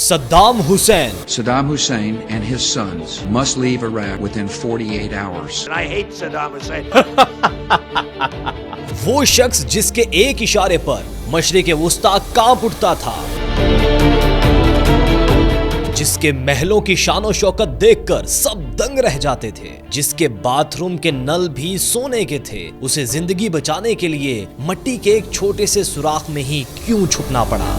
Saddam Hussein. Saddam Hussein and his sons must leave Iraq within 48 hours. I hate Saddam Hussein. वो शख्स जिसके एक इशारे पर मशरिक़ वुस्ता कांप उठता था, जिसके महलों की शानो शौकत देखकर सब दंग रह जाते थे, जिसके बाथरूम के नल भी सोने के थे, उसे जिंदगी बचाने के लिए मट्टी के एक छोटे से सुराख में ही क्यों छुपना पड़ा?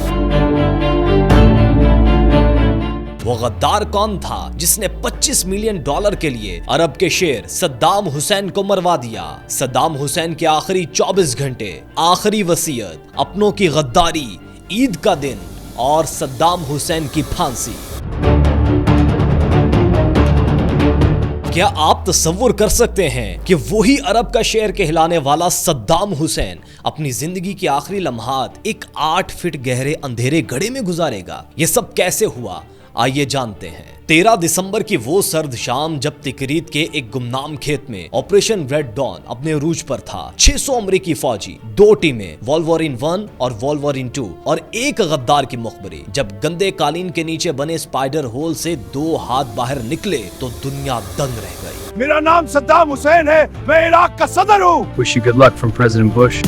वो गद्दार कौन था जिसने $25 मिलियन के लिए अरब के शेर सद्दाम हुसैन को मरवा दिया? सद्दाम हुसैन के आखिरी 24 घंटे, आखिरी वसीयत, अपनों की गद्दारी, ईद का दिन और सद्दाम हुसैन की फांसी। क्या आप तसव्वुर कर सकते हैं कि वही अरब का शेर कहलाने वाला सद्दाम हुसैन अपनी जिंदगी के आखिरी लम्हात एक 8 फीट गहरे अंधेरे गड्ढे में गुजारेगा? ये सब कैसे हुआ, आइए जानते हैं। 13 दिसंबर की वो सर्द शाम जब तिकरीत के एक गुमनाम खेत में ऑपरेशन रेड डॉन अपने अरूज पर था। 600 अमरीकी फौजी, 2 टीमें, वोल्वरिन 1 और वोल्वरिन 2 और एक गद्दार की मुखबरी। जब गंदे कालीन के नीचे बने स्पाइडर होल से 2 हाथ बाहर निकले तो दुनिया दंग रह गई। मेरा नाम सद्दाम हुसैन है, मैं इराक का सदर हूँ। Wish you good luck from President Bush.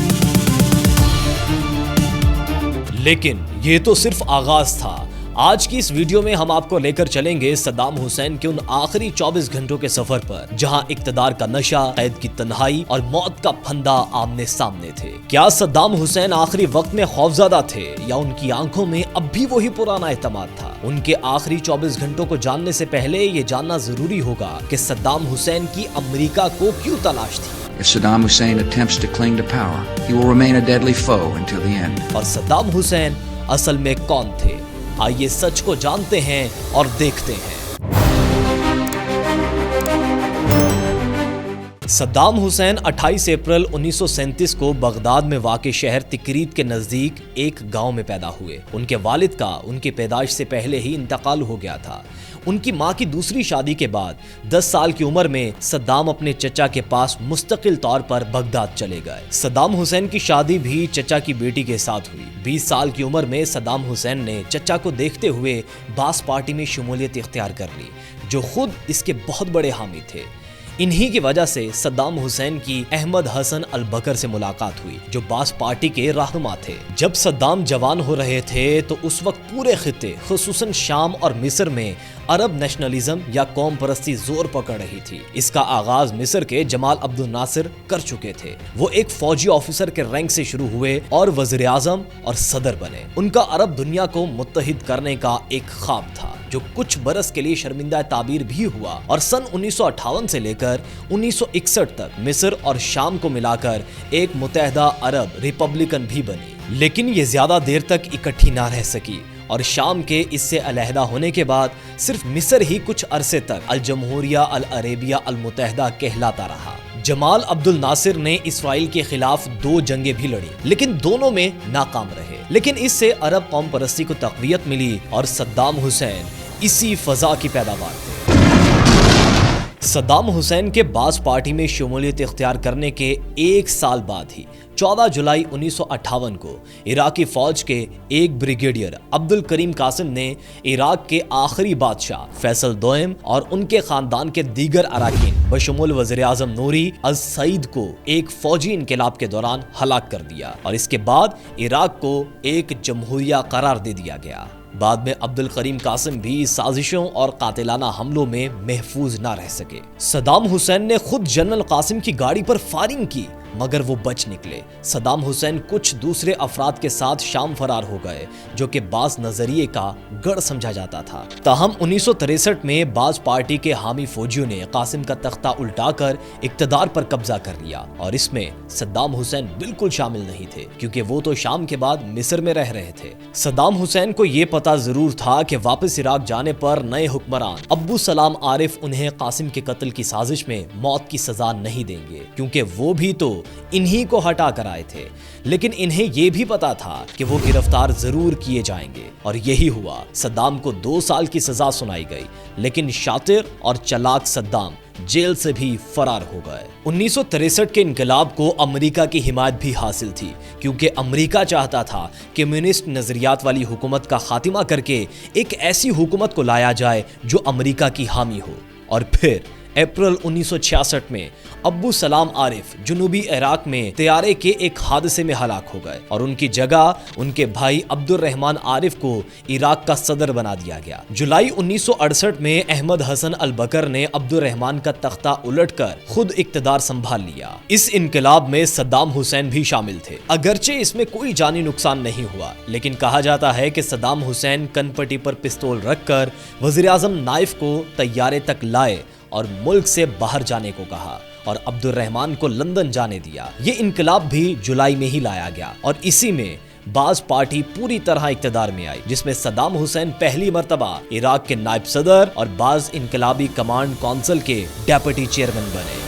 लेकिन ये तो सिर्फ आगाज था। आज की इस वीडियो में हम आपको लेकर चलेंगे सद्दाम हुसैन के उन आखिरी 24 घंटों के सफर पर, जहां इक्तदार का नशा, कैद की तन्हाई और मौत का फंदा आमने सामने थे। क्या सद्दाम हुसैन आखिरी वक्त में खौफजदा थे या उनकी आंखों में अब भी वही पुराना एतमाद था? उनके आखिरी 24 घंटों को जानने से पहले ये जानना जरूरी होगा कि सद्दाम हुसैन की अमेरिका को क्यों तलाश थी। If Saddam Hussein attempts to cling to power, he will remain a deadly foe until the end. और सद्दाम हुसैन असल में कौन थे? आइए सच को जानते हैं और देखते हैं। सद्दाम हुसैन 28 अप्रैल 1937 को बगदाद में वाक़े शहर तिकरीत के नज़दीक एक गांव में पैदा हुए। उनके वालिद का उनकी पैदाइश से पहले ही इंतकाल हो गया था। उनकी मां की दूसरी शादी के बाद 10 साल की उम्र में सद्दाम अपने चचा के पास मुस्तकिल तौर पर बगदाद चले गए। सद्दाम हुसैन की शादी भी चचा की बेटी के साथ हुई। 20 साल की उम्र में सद्दाम हुसैन ने चचा को देखते हुए बास पार्टी में शमूलियत इख्तियार कर ली, जो खुद इसके बहुत बड़े हामी थे। इन्हीं की वजह से सद्दाम हुसैन की अहमद हसन अल बकर से मुलाकात हुई, जो बास पार्टी के रहनुमा थे। जब सद्दाम जवान हो रहे थे तो उस वक्त पूरे खित्ते, खुसूसन शाम और मिस्र में अरब नेशनलिज्म या कौम परस्ती जोर पकड़ रही थी। इसका आगाज मिस्र के जमाल अब्दुल नासिर कर चुके थे। वो एक फौजी ऑफिसर के रैंक से शुरू हुए और वज़ीर आज़म और सदर बने। उनका अरब दुनिया को मुत्तहिद करने का एक ख्वाब था, जो कुछ बरस के लिए शर्मिंदा ताबीर भी हुआ और सन 1958 से लेकर 1961 तक मिस्र और शाम को मिलाकर एक मुत्तहिदा अरब रिपब्लिकन भी बनी। लेकिन ये ज्यादा देर तक इकट्ठी ना रह सकी और शाम के इससे अलहदा होने के बाद सिर्फ मिस्र ही कुछ अरसे तक अल जमहूरिया अल अरेबिया अल मुत्तहिदा कहलाता रहा। जमाल अब्दुल नासिर ने इसराइल के खिलाफ 2 जंगें भी लड़ी, लेकिन दोनों में नाकाम रहे। लेकिन इससे अरब कौम परस्ती को तक़वियत मिली और सद्दाम हुसैन इसी फजा की पैदावार थे। सद्दाम हुसैन के बास पार्टी में शमूलियत इख्तियार करने के 1 साल बाद ही 14 जुलाई 1958 को इराकी फौज के एक ब्रिगेडियर अब्दुल करीम कासिम ने इराक के आखिरी बादशाह फैसल दोयम और उनके खानदान के दीगर अराकीन बशमूल वज़ीर आज़म नूरी अल सईद को एक फौजी इनकलाब के दौरान हलाक कर दिया और इसके बाद इराक को एक जमहूरिया करार दे दिया गया। बाद में अब्दुल करीम कासिम भी साजिशों और कातिलाना हमलों में महफूज ना रह सके। सद्दाम हुसैन ने खुद जनरल कासिम की गाड़ी पर फायरिंग की, मगर वो बच निकले। सद्दाम हुसैन कुछ दूसरे अफराद के साथ शाम फरार हो गए, जो कि बास नजरिए का गढ़ समझा जाता था। ताहम 1963 में बास पार्टी के हामी फौजियों ने कासिम का तख्ता उल्टाकर इक्तदार पर कब्जा कर लिया और इसमें सद्दाम हुसैन बिल्कुल शामिल नहीं थे, क्योंकि वो तो शाम के बाद मिस्र में रह रहे थे। सद्दाम हुसैन को ये पता जरूर था कि वापस इराक जाने पर नए हुक्मरान अब्बू सलाम आरिफ उन्हें कासिम के कत्ल की साजिश में मौत की सजा नहीं देंगे, क्योंकि वो भी तो इन्हीं को हटा कर आए थे। लेकिन इन्हें यह भी पता था कि वो गिरफ्तार जरूर किए जाएंगे और यही हुआ। सद्दाम को 2 साल की सजा सुनाई गई, लेकिन शातिर और चलाक सद्दाम जेल से भी फरार हो गए। 1963 के इनकलाब को अमेरिका की हिमायत भी हासिल थी, क्योंकि अमेरिका चाहता था कम्युनिस्ट नजरियात वाली हुकूमत का खात्मा करके एक ऐसी हुकूमत को लाया जाए जो अमेरिका की हामी हो। और फिर अप्रैल 1966 में अब्बू सलाम आरिफ जनूबी इराक में तैयारे के एक हादसे में हलाक हो गए और उनकी जगह उनके भाई अब्दुल रहमान आरिफ को इराक का सदर बना दिया गया। जुलाई 1968 में अहमद हसन अल बकर ने अब्दुल रहमान का तख्ता उलटकर खुद इक्तदार संभाल लिया। इस इनकलाब में सद्दाम हुसैन भी शामिल थे। अगरचे इसमें कोई जानी नुकसान नहीं हुआ, लेकिन कहा जाता है कि सद्दाम हुसैन कनपट्टी पर पिस्तौल रखकर वजीर आजम नाइफ को तैयारे तक लाए और मुल्क से बाहर जाने को कहा और अब्दुल रहमान को लंदन जाने दिया। ये इनकलाब भी जुलाई में ही लाया गया और इसी में बाज पार्टी पूरी तरह इक्तदार में आई, जिसमें सद्दाम हुसैन पहली मर्तबा इराक के नायब सदर और बाज इनकलाबी कमांड काउंसिल के डेप्यूटी चेयरमैन बने।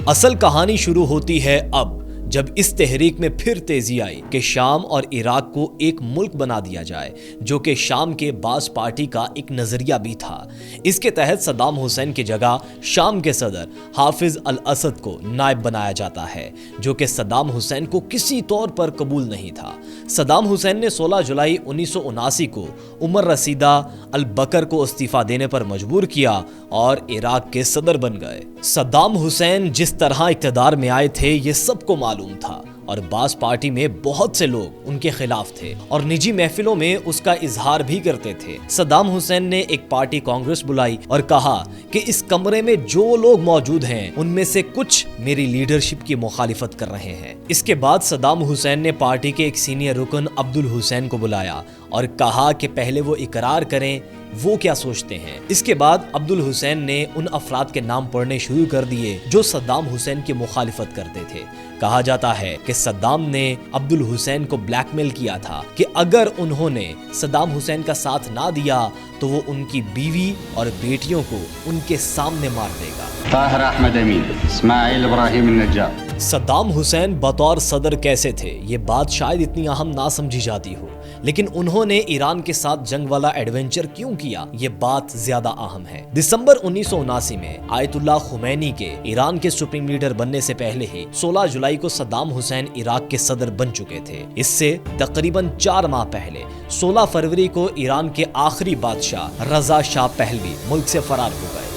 असल कहानी शुरू होती है अब, जब इस तहरीक में फिर तेजी आई कि शाम और इराक को एक मुल्क बना दिया जाए, जो कि शाम के बास पार्टी का एक नजरिया भी था। इसके तहत सद्दाम हुसैन की जगह शाम के सदर हाफिज अल असद को नायब बनाया जाता है, जो कि सद्दाम हुसैन को किसी तौर पर कबूल नहीं था। सद्दाम हुसैन ने 16 जुलाई 1979 को उमर रसीदा अल बकर को इस्तीफा देने पर मजबूर किया और इराक के सदर बन गए। सद्दाम हुसैन जिस तरह इक्तदार में आए थे ये सबको मालूम था और बास पार्टी में बहुत से लोग उनके खिलाफ थे और निजी महफिलों में उसका इजहार भी करते थे। सद्दाम हुसैन ने एक पार्टी कांग्रेस बुलाई और कहा कि इस कमरे में जो लोग मौजूद हैं उनमें से कुछ मेरी लीडरशिप की मुखालिफत कर रहे हैं। इसके बाद सद्दाम हुसैन ने पार्टी के एक सीनियर रुकन अब्दुल हुसैन को बुलाया और कहा कि पहले वो इकरार करें वो क्या सोचते हैं। इसके बाद अब्दुल हुसैन ने उन अफराद के नाम पढ़ने शुरू कर दिए जो सद्दाम हुसैन की मुखालिफत करते थे। कहा जाता है कि सद्दाम ने अब्दुल हुसैन को ब्लैकमेल किया था कि अगर उन्होंने सद्दाम हुसैन का साथ ना दिया तो वो उनकी बीवी और बेटियों को उनके सामने मार देगा। ताहिर अहमद अमीन, इस्माइल इब्राहिम नज्जार। सद्दाम हुसैन बतौर सदर कैसे थे ये बात शायद इतनी अहम ना समझी जाती हो, लेकिन उन्होंने ईरान के साथ जंग वाला एडवेंचर क्यों किया ये बात ज्यादा अहम है। दिसंबर 1979 में आयतुल्लाह खुमैनी के ईरान के सुप्रीम लीडर बनने से पहले ही 16 जुलाई को सद्दाम हुसैन इराक के सदर बन चुके थे। इससे तकरीबन 4 माह पहले 16 फरवरी को ईरान के आखिरी बादशाह रजा शाह पहलवी मुल्क से फरार हो गए।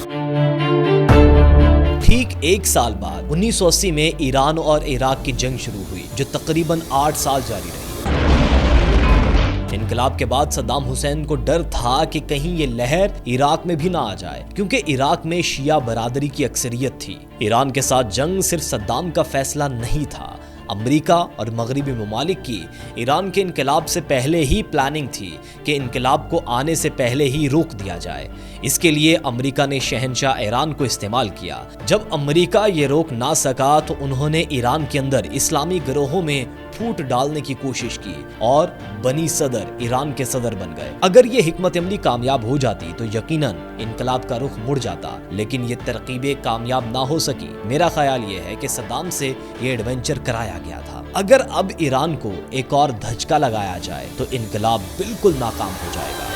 ठीक 1 साल बाद 1980 में ईरान और इराक की जंग शुरू हुई जो तकरीबन 8 साल जारी रही। इनकलाब के बाद सद्दाम हुसैन को डर था कि कहीं ये लहर इराक में भी ना आ जाए, क्योंकि इराक में शिया बरादरी की अक्सरियत थी। ईरान के साथ जंग सिर्फ सद्दाम का फैसला नहीं था, अमेरिका और मगरबी ममालिक की ईरान के इनकलाब से पहले ही प्लानिंग थी कि इनकलाब को आने से पहले ही रोक दिया जाए। इसके लिए अमेरिका ने शहनशाह ईरान को इस्तेमाल किया। जब अमेरिका ये रोक ना सका तो उन्होंने ईरान के अंदर इस्लामी गिरोहों में फूट डालने की कोशिश की और बनी सदर ईरान के सदर बन गए। अगर ये हिकमत अमली कामयाब हो जाती तो यकीनन इनकलाब का रुख मुड़ जाता, लेकिन ये तरकीबें कामयाब ना हो सकी। मेरा ख्याल ये है कि सद्दाम से ये एडवेंचर कराया गया था। अगर अब ईरान को एक और धचका लगाया जाए तो इनकलाब बिल्कुल नाकाम हो जाएगा।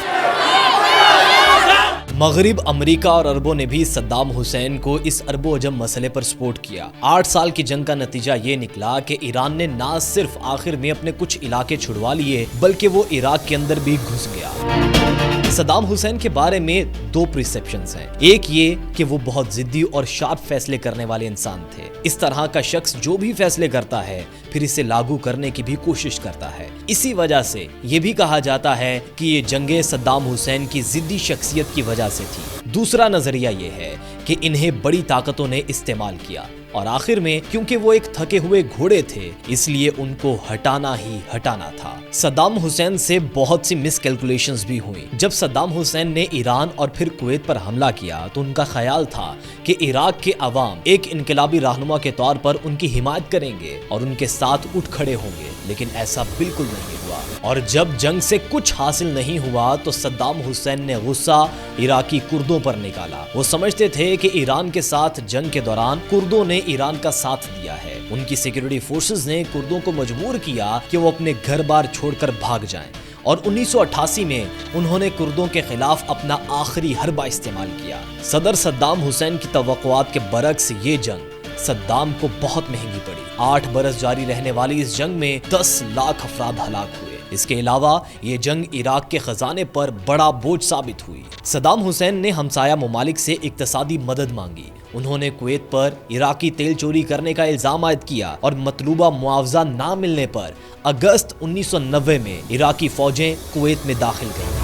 मगरिब, अमेरिका और अरबों ने भी सद्दाम हुसैन को इस अरबो अजम मसले पर सपोर्ट किया। 8 साल की जंग का नतीजा ये निकला कि ईरान ने ना सिर्फ आखिर में अपने कुछ इलाके छुड़वा लिए बल्कि वो इराक के अंदर भी घुस गया। सद्दाम हुसैन के बारे में 2 परसेप्शंस हैं। एक ये कि वो बहुत जिद्दी और शार्प फैसले करने वाले इंसान थे। इस तरह का शख्स जो भी फैसले करता है फिर इसे लागू करने की भी कोशिश करता है। इसी वजह से ये भी कहा जाता है कि ये जंगे सद्दाम हुसैन की जिद्दी शख्सियत की वजह से थी। दूसरा नजरिया ये है कि इन्हें बड़ी ताकतों ने इस्तेमाल किया और आखिर में क्योंकि वो एक थके हुए घोड़े थे इसलिए उनको हटाना ही हटाना था। सद्दाम हुसैन से बहुत सी मिसकैलकुलेशंस भी हुई। जब सद्दाम हुसैन ने ईरान और फिर कुवैत पर हमला किया तो उनका ख्याल था कि इराक के अवाम एक इनकलाबी रहनुमा के तौर पर उनकी हिमायत करेंगे और उनके साथ उठ खड़े होंगे, लेकिन ऐसा बिल्कुल नहीं हुआ। और जब जंग से कुछ हासिल नहीं हुआ तो सद्दाम हुसैन ने गुस्सा इराकी कुर्दों पर निकाला। वो समझते थे कि ईरान के साथ जंग के दौरान कुर्दों ने ईरान का साथ दिया है। उनकी सिक्योरिटी फोर्सेस ने कुर्दों को मजबूर किया कि वो अपने घर बार छोड़कर भाग जाएं اور 1988 میں انہوں نے کردوں کے خلاف اپنا آخری حربہ استعمال کیا۔ صدر صدام حسین کی توقعات کے برعکس یہ جنگ صدام کو بہت مہنگی پڑی۔ 8 برس جاری رہنے والی اس جنگ میں 10 لاکھ افراد ہلاک ہوئے۔ اس کے علاوہ یہ جنگ عراق کے خزانے پر بڑا بوجھ ثابت ہوئی۔ صدام حسین نے ہمسایہ ممالک سے اقتصادی مدد مانگی۔ انہوں نے کویت پر عراقی تیل چوری کرنے کا الزام عائد کیا اور مطلوبہ معاوضہ نہ ملنے پر اگست 1990 میں عراقی فوجیں کویت میں داخل گئیں۔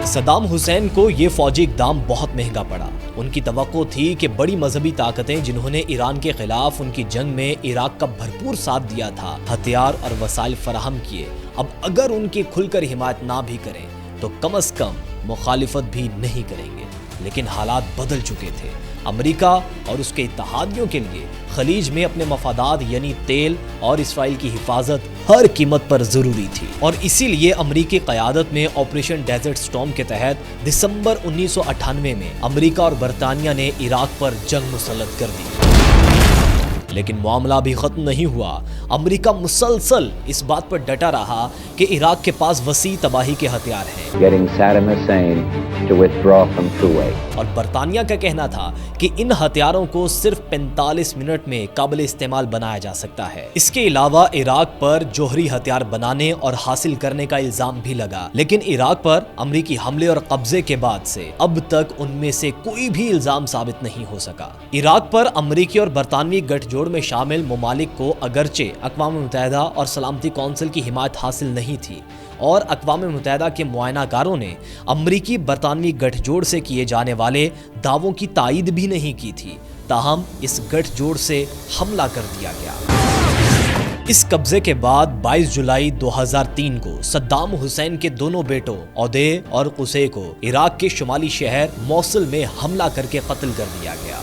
صدام حسین کو یہ فوجی اقدام بہت مہنگا پڑا۔ ان کی توقع تھی کہ بڑی مذہبی طاقتیں جنہوں نے ایران کے خلاف ان کی جنگ میں عراق کا بھرپور ساتھ دیا تھا، ہتھیار اور وسائل فراہم کیے، اب اگر ان کی کھل کر حمایت نہ بھی کریں تو کم از کم مخالفت بھی نہیں کریں گے۔ لیکن حالات بدل چکے تھے۔ امریکہ اور اس کے اتحادیوں کے لیے خلیج میں اپنے مفادات یعنی تیل اور اسرائیل کی حفاظت ہر قیمت پر ضروری تھی، اور اسی لیے امریکی قیادت میں آپریشن ڈیزرٹ سٹارم کے تحت دسمبر 1998 میں امریکہ اور برطانیہ نے عراق پر جنگ مسلط کر دی۔ لیکن معاملہ بھی ختم نہیں ہوا۔ امریکہ مسلسل اس بات پر ڈٹا رہا کہ عراق کے پاس وسیع تباہی کے ہتھیار ہیں، getting Saddam Hussein to withdraw from Kuwait. اور برطانیہ کا کہنا تھا کہ ان ہتھیاروں کو صرف 45 منٹ میں قابل استعمال بنایا جا سکتا ہے۔ اس کے علاوہ عراق پر جوہری ہتھیار بنانے اور حاصل کرنے کا الزام بھی لگا، لیکن عراق پر امریکی حملے اور قبضے کے بعد سے اب تک ان میں سے کوئی بھی الزام ثابت نہیں ہو سکا۔ عراق پر امریکی اور برطانوی گٹھ جوڑ میں شامل ممالک کو اگرچہ اقوام متحدہ اور سلامتی کونسل کی حمایت حاصل نہیں تھی، اور اقوام متحدہ کے معائنہ کاروں نے امریکی برطانوی گٹھ جوڑ سے کیے جانے والے دعووں کی تائید بھی نہیں کی تھی، تاہم اس گٹھ جوڑ سے حملہ کر دیا گیا۔ اس قبضے کے بعد 22 جولائی 2003 کو صدام حسین کے دونوں بیٹوں اودے اور قصے کو عراق کے شمالی شہر موصل میں حملہ کر کے قتل کر دیا گیا۔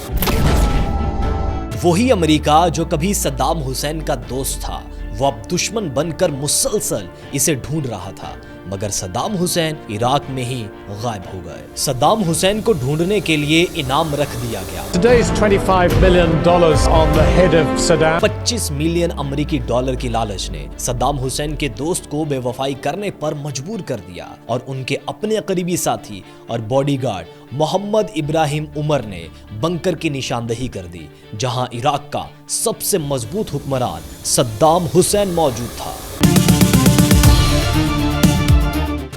وہی امریکہ جو کبھی صدام حسین کا دوست تھا، وہ اب دشمن بن کر مسلسل اسے ڈھونڈ رہا تھا، مگر صدام حسین عراق میں ہی غائب ہو گئے۔ صدام حسین کو ڈھونڈنے کے لیے انعام رکھ دیا گیا۔ Today's $25 million on the head of Saddam. 25 million امریکی ڈالر کی لالچ نے صدام حسین کے دوست کو بے وفائی کرنے پر مجبور کر دیا، اور ان کے اپنے قریبی ساتھی اور باڈی گارڈ محمد ابراہیم عمر نے بنکر کی نشاندہی کر دی، جہاں عراق کا سب سے مضبوط حکمران صدام حسین موجود تھا۔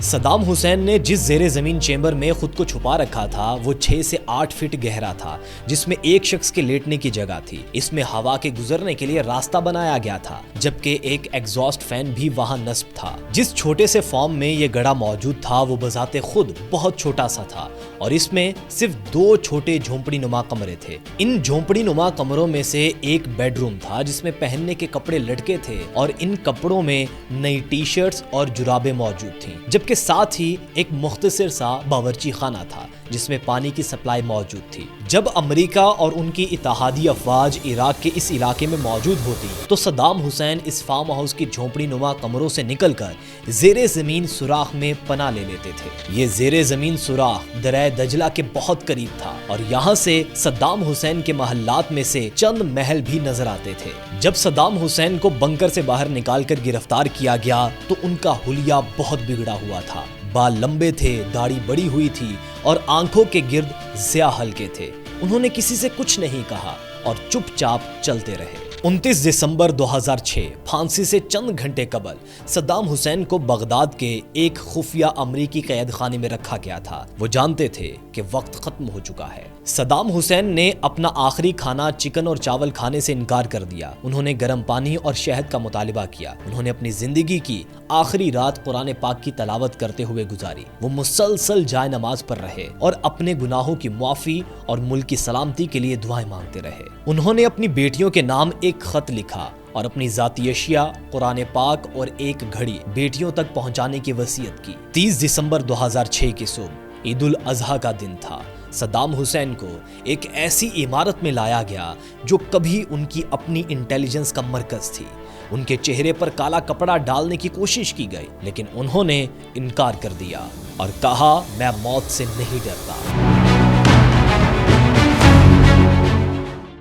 صدام حسین نے جس زیر زمین چیمبر میں خود کو چھپا رکھا تھا وہ 6 سے 8 فٹ گہرا تھا، جس میں ایک شخص کے لیٹنے کی جگہ تھی۔ اس میں ہوا کے گزرنے کے لیے راستہ بنایا گیا تھا، جبکہ ایک ایگزاسٹ فین بھی وہاں نصب تھا۔ جس چھوٹے سے فارم میں یہ گڑھا موجود تھا وہ بذات خود بہت چھوٹا سا تھا، اور اس میں صرف 2 چھوٹے جھونپڑی نما کمرے تھے۔ ان جھونپڑی نما کمروں میں سے ایک بیڈ روم تھا جس میں پہننے کے کپڑے لٹکے تھے، اور ان کپڑوں میں نئی ٹی شرٹس اور جرابیں موجود تھیں، جبکہ ساتھ ہی ایک مختصر سا باورچی خانہ تھا جس میں پانی کی سپلائی موجود تھی۔ جب امریکہ اور ان کی اتحادی افواج عراق کے اس علاقے میں موجود ہوتی تو صدام حسین اس فارم ہاؤس کی جھونپڑی نما کمروں سے نکل کر زیر زمین سوراخ میں پناہ لے لیتے تھے۔ یہ زیر زمین سوراخ دریائے دجلہ کے بہت قریب تھا، اور یہاں سے صدام حسین کے محلات میں سے چند محل بھی نظر آتے تھے۔ جب صدام حسین کو بنکر سے باہر نکال کر گرفتار کیا گیا تو ان کا حلیہ بہت بگڑا ہوا تھا۔ بال لمبے تھے، داڑھی بڑی ہوئی تھی، اور آنکھوں کے گرد سیاہ ہلکے تھے۔ انہوں نے کسی سے کچھ نہیں کہا اور چپ چاپ چلتے رہے۔ 29 دسمبر 2006 پھانسی سے چند گھنٹے قبل صدام حسین کو بغداد کے ایک خفیہ امریکی قید خانے میں رکھا گیا تھا۔ وہ جانتے تھے کہ وقت ختم ہو چکا ہے۔ صدام حسین نے اپنا آخری کھانا چکن اور چاول کھانے سے انکار کر دیا۔ انہوں نے گرم پانی اور شہد کا مطالبہ کیا۔ انہوں نے اپنی زندگی کی آخری رات قرآن پاک کی تلاوت کرتے ہوئے گزاری۔ وہ مسلسل جائے نماز پر رہے اور اپنے گناہوں کی معافی اور ملک کی سلامتی کے لیے دعائیں مانگتے رہے۔ انہوں نے اپنی بیٹیوں کے نام ایک خط لکھا اور اپنی ذاتی اشیاء، قرآن پاک اور ایک گھڑی بیٹیوں تک پہنچانے کی وصیت کی۔ 30 دسمبر 2006 کی صبح عید الاضحیٰ کا دن تھا۔ صدام حسین کو ایک ایسی عمارت میں لایا گیا جو کبھی ان کی اپنی انٹیلیجنس کا مرکز تھی۔ ان کے چہرے پر کالا کپڑا ڈالنے کی کوشش کی گئی، لیکن انہوں نے انکار کر دیا اور کہا، میں موت سے نہیں ڈرتا۔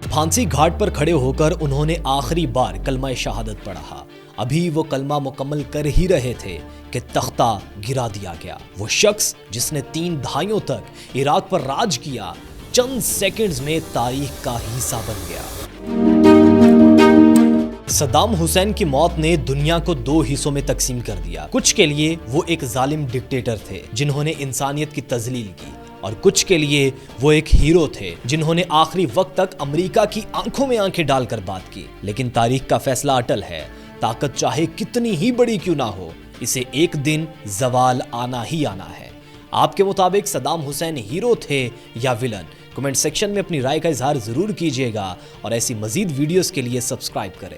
پھانسی گھاٹ پر کھڑے ہو کر انہوں نے آخری بار کلمہ شہادت پڑھا۔ ابھی وہ کلمہ مکمل کر ہی رہے تھے کہ تختہ گرا دیا گیا۔ وہ شخص جس نے 3 دہائیوں تک عراق پر راج کیا، چند سیکنڈز میں تاریخ کا حصہ بن گیا۔ صدام حسین کی موت نے دنیا کو 2 حصوں میں تقسیم کر دیا۔ کچھ کے لیے وہ ایک ظالم ڈکٹیٹر تھے جنہوں نے انسانیت کی تذلیل کی، اور کچھ کے لیے وہ ایک ہیرو تھے جنہوں نے آخری وقت تک امریکہ کی آنکھوں میں آنکھیں ڈال کر بات کی۔ لیکن تاریخ کا فیصلہ اٹل ہے، طاقت چاہے کتنی ہی بڑی کیوں نہ ہو، اسے ایک دن زوال آنا ہی آنا ہے۔ آپ کے مطابق صدام حسین ہیرو تھے یا ویلن؟ کمنٹ سیکشن میں اپنی رائے کا اظہار ضرور کیجیے گا، اور ایسی مزید ویڈیوز کے لیے سبسکرائب کریں۔